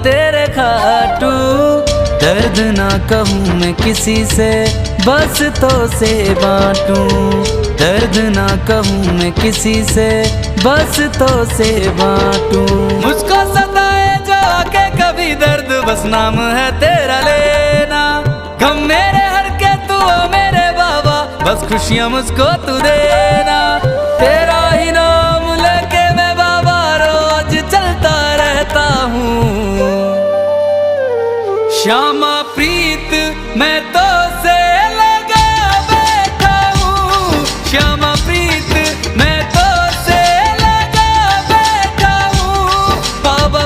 तेरे खाटू। दर्द ना कहूँ मैं किसी से, बस तो से बांटूं। दर्द ना कहूँ मैं किसी से, बस तो से बांटूं। मुझको सताए जो आके कभी दर्द, बस नाम है तेरा लेना। गम मेरे हर के तू हो मेरे बाबा, बस खुशियाँ मुझको तू देना। तेरा ही नाम लेके मैं बाबा रोज चलता रहता हूँ। श्यामा प्रीत मैं तो